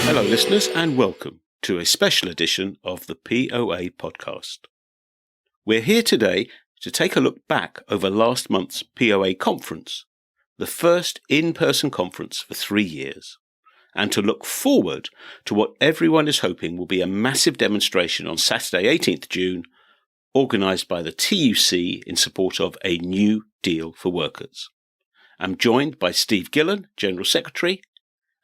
Hello, listeners, and welcome to a special edition of the POA podcast. We're here today to take a look back over last month's POA conference, the first in-person conference for 3 years, and to look forward to what everyone is hoping will be a massive demonstration on Saturday, 18th June, organised by the TUC in support of a new deal for workers. I'm joined by Steve Gillan, General Secretary,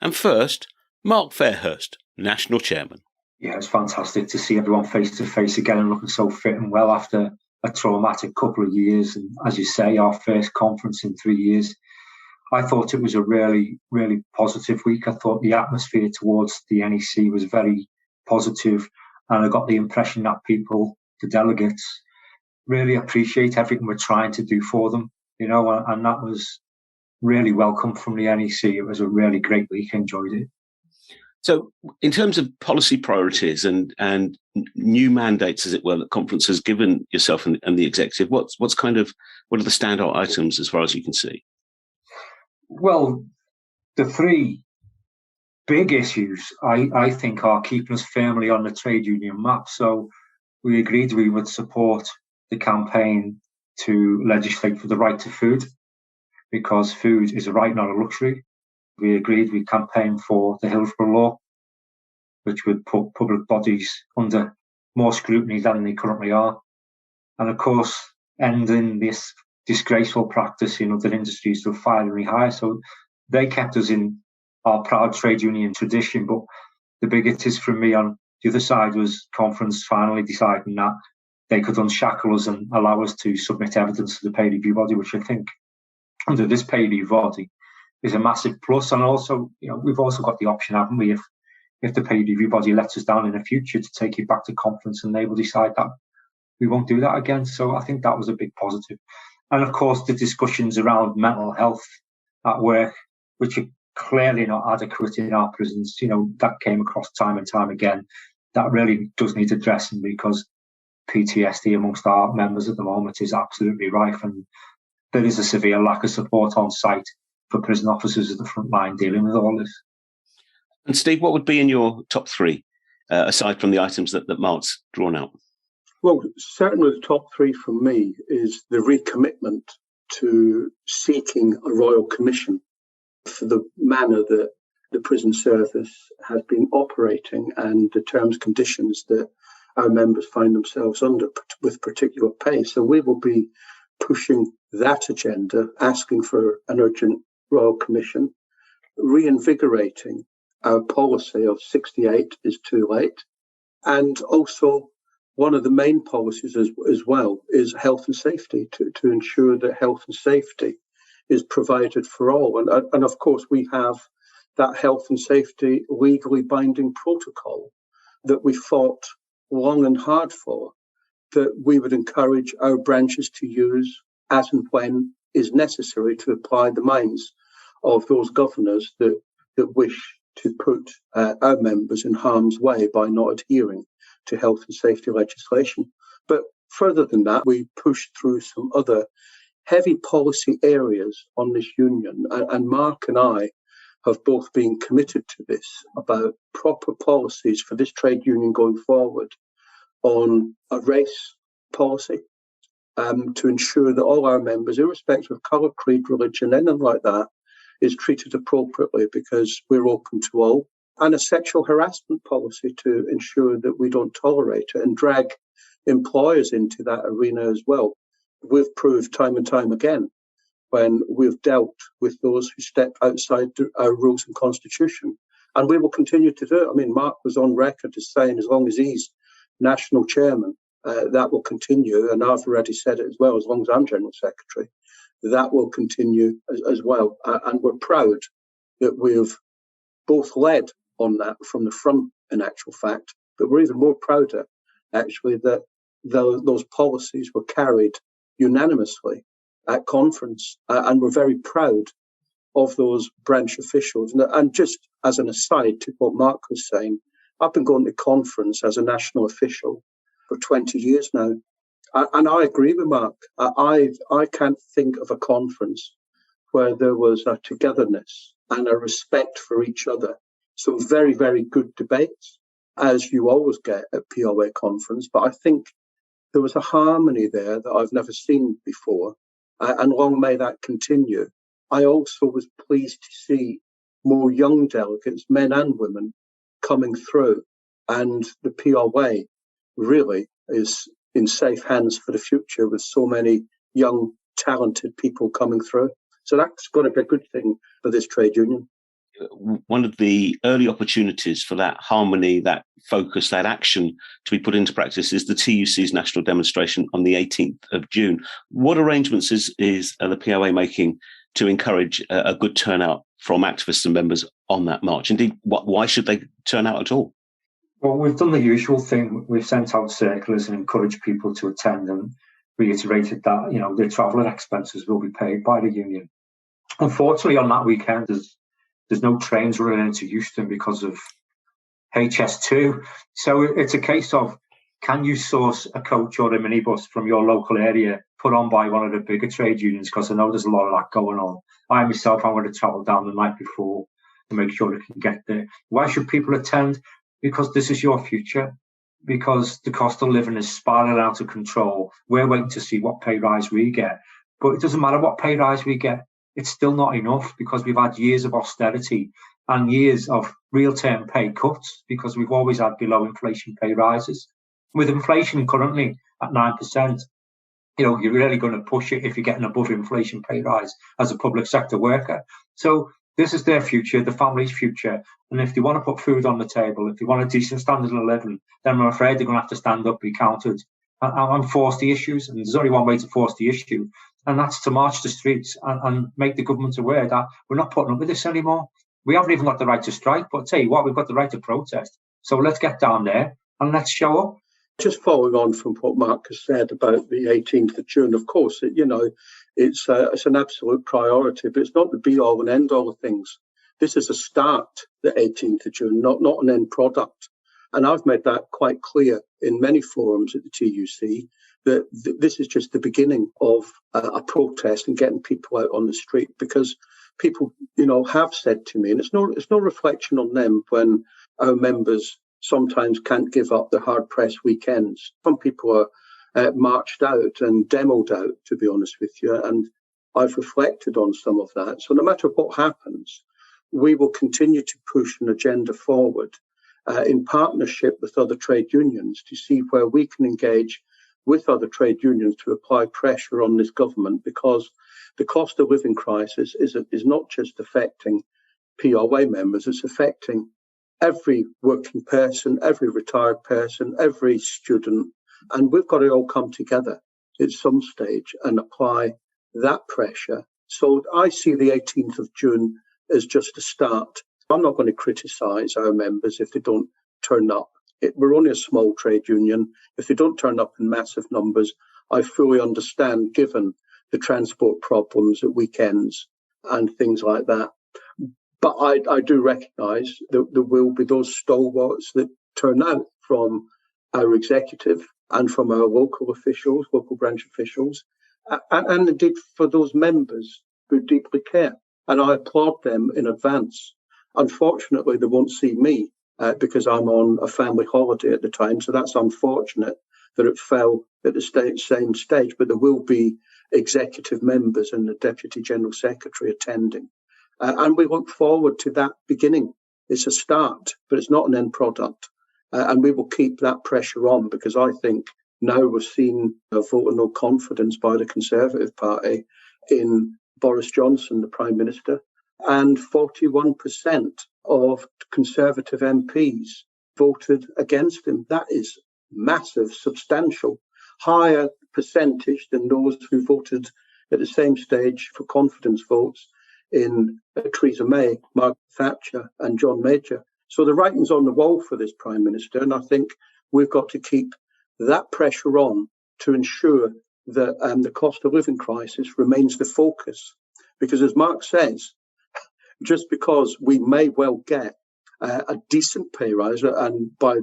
and first, Mark Fairhurst, National Chairman. Yeah, it's fantastic to see everyone face to face again and looking so fit and well after a traumatic couple of years. And as you say, our first conference in 3 years. I thought it was a really, really positive week. I thought the atmosphere towards the NEC was very positive, and I got the impression that people, the delegates, really appreciate everything we're trying to do for them, and that was really welcome from the NEC. It was a really great week. I enjoyed it. So in terms of policy priorities and new mandates, as it were, that conference has given yourself and the executive, what are the standout items as far as you can see? Well, the three big issues, I think, are keeping us firmly on the trade union map. So we agreed we would support the campaign to legislate for the right to food, because food is a right, not a luxury. We agreed we'd campaign for the Hillsborough Law, which would put public bodies under more scrutiny than they currently are. And of course, ending this disgraceful practice in other industries to finally hire. So they kept us in our proud trade union tradition. But the biggest from me on the other side was conference finally deciding that they could unshackle us and allow us to submit evidence to the pay review body, which I think under this pay review body is a massive plus. And also, we've also got the option, haven't we, if the pay review body lets us down in the future, to take it back to conference and they will decide that we won't do that again. So I think that was a big positive. And of course, the discussions around mental health at work, which are clearly not adequate in our prisons, that came across time and time again. That really does need addressing, because PTSD amongst our members at the moment is absolutely rife, and there is a severe lack of support on site for prison officers at the front line dealing with all this. And Steve, what would be in your top three, aside from the items that Mark's drawn out? Well, certainly the top three for me is the recommitment to seeking a royal commission for the manner that the prison service has been operating and the terms and conditions that our members find themselves under with particular pay. So we will be pushing that agenda, asking for an urgent royal commission, reinvigorating our policy of 68 is too late. And also one of the main policies as well is health and safety, to ensure that health and safety is provided for all. And of course, we have that health and safety legally binding protocol that we fought long and hard for, that we would encourage our branches to use as and when is necessary to apply the minds of those governors that wish to put our members in harm's way by not adhering to health and safety legislation. But further than that, we pushed through some other heavy policy areas on this union. And Mark and I have both been committed to this, about proper policies for this trade union going forward on a race policy, to ensure that all our members, irrespective of colour, creed, religion, anything like that, is treated appropriately, because we're open to all. And a sexual harassment policy to ensure that we don't tolerate it and drag employers into that arena as well. We've proved time and time again, when we've dealt with those who step outside our rules and constitution. And we will continue to do it. I mean, Mark was on record as saying, as long as he's national chairman, that will continue. And I've already said it as well, as long as I'm general secretary, that will continue as well. And we're proud that we've both led on that from the front, in actual fact, but we're even more prouder, actually, that those policies were carried unanimously at conference, and we're very proud of those branch officials. And just as an aside to what Mark was saying, I've been going to conference as a national official for 20 years now, and I agree with Mark. I can't think of a conference where there was a togetherness and a respect for each other some very, very good debates, as you always get at POA conference. But I think there was a harmony there that I've never seen before, and long may that continue. I also was pleased to see more young delegates, men and women, coming through, and the POA really is in safe hands for the future with so many young, talented people coming through. So that's got to be a good thing for this trade union. One of the early opportunities for that harmony, that focus, that action to be put into practice is the TUC's national demonstration on the 18th of June. What arrangements is the POA making to encourage a good turnout from activists and members on that march? Indeed, why should they turn out at all? Well, we've done the usual thing. We've sent out circulars and encouraged people to attend, and reiterated that, their travel and expenses will be paid by the union. Unfortunately, on that weekend, there's no trains running into Euston because of HS2. So it's a case of, can you source a coach or a minibus from your local area put on by one of the bigger trade unions? Because I know there's a lot of that going on. I myself, I'm going to travel down the night before to make sure they can get there. Why should people attend? Because this is your future. Because the cost of living is spiraling out of control. We're waiting to see what pay rise we get. But it doesn't matter what pay rise we get. It's still not enough, because we've had years of austerity and years of real-term pay cuts, because we've always had below inflation pay rises. With inflation currently at 9%, you're really going to push it if you're getting above inflation pay rise as a public sector worker. So this is their future, the family's future. And if they want to put food on the table, if they want a decent standard of living, then I'm afraid they're going to have to stand up, be counted, and force the issues. And there's only one way to force the issue, and that's to march the streets and make the government aware that we're not putting up with this anymore. We haven't even got the right to strike, but I'll tell you what, we've got the right to protest. So let's get down there and let's show up. Just following on from what Mark has said about the 18th of June, of course, it's an absolute priority, but it's not the be-all and end-all of things. This is a start, the 18th of June, not an end product. And I've made that quite clear in many forums at the TUC, that this is just the beginning of a protest and getting people out on the street, because people, have said to me, and it's no reflection on them when our members sometimes can't give up their hard-pressed weekends. Some people are marched out and demoed out, to be honest with you, and I've reflected on some of that. So no matter what happens, we will continue to push an agenda forward in partnership with other trade unions to see where we can engage with other trade unions to apply pressure on this government, because the cost of living crisis is not just affecting POA members, it's affecting every working person, every retired person, every student, and we've got to all come together at some stage and apply that pressure. So I see the 18th of June as just a start. I'm not going to criticise our members if they don't turn up. We're only a small trade union. If they don't turn up in massive numbers, I fully understand, given the transport problems at weekends and things like that. But I do recognise that there will be those stalwarts that turn out from our executive and from our local officials, local branch officials, and indeed for those members who deeply care. And I applaud them in advance. Unfortunately, they won't see me because I'm on a family holiday at the time. So that's unfortunate that it fell at the same stage. But there will be executive members and the Deputy General Secretary attending. And we look forward to that beginning. It's a start, but it's not an end product. And we will keep that pressure on, because I think now we've seen a vote of no confidence by the Conservative Party in Boris Johnson, the Prime Minister, and 41% of Conservative MPs voted against him. That is massive, substantial, higher percentage than those who voted at the same stage for confidence votes in Theresa May, Margaret Thatcher and John Major. So the writing's on the wall for this Prime Minister, and I think we've got to keep that pressure on to ensure that the cost of living crisis remains the focus. Because as Mark says, just because we may well get a decent pay rise, and by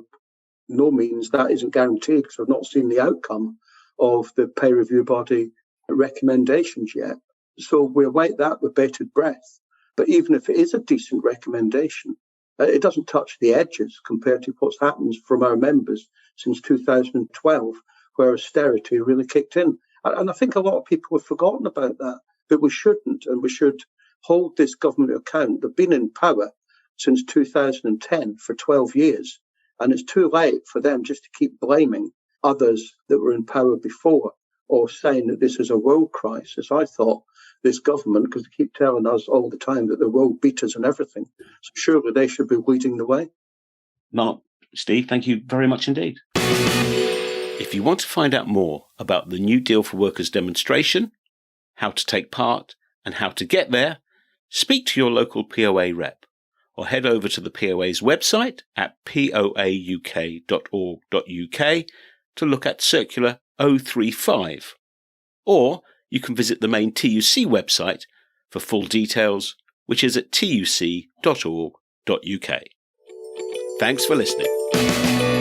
no means that isn't guaranteed, because I've not seen the outcome of the pay review body recommendations yet. So we await that with bated breath. But even if it is a decent recommendation, It doesn't touch the edges compared to what's happened from our members since 2012, where austerity really kicked in. And I think a lot of people have forgotten about that, but we shouldn't, and we should hold this government to account. They've been in power since 2010 for 12 years, and it's too late for them just to keep blaming others that were in power before, or saying that this is a world crisis. I thought this government, because they keep telling us all the time that they're world beaters and everything, so surely they should be leading the way. Mark, Steve, thank you very much indeed. If you want to find out more about the New Deal for Workers demonstration, how to take part and how to get there, speak to your local POA rep or head over to the POA's website at poauk.org.uk to look at Circular 035. Or you can visit the main TUC website for full details, which is at tuc.org.uk. Thanks for listening.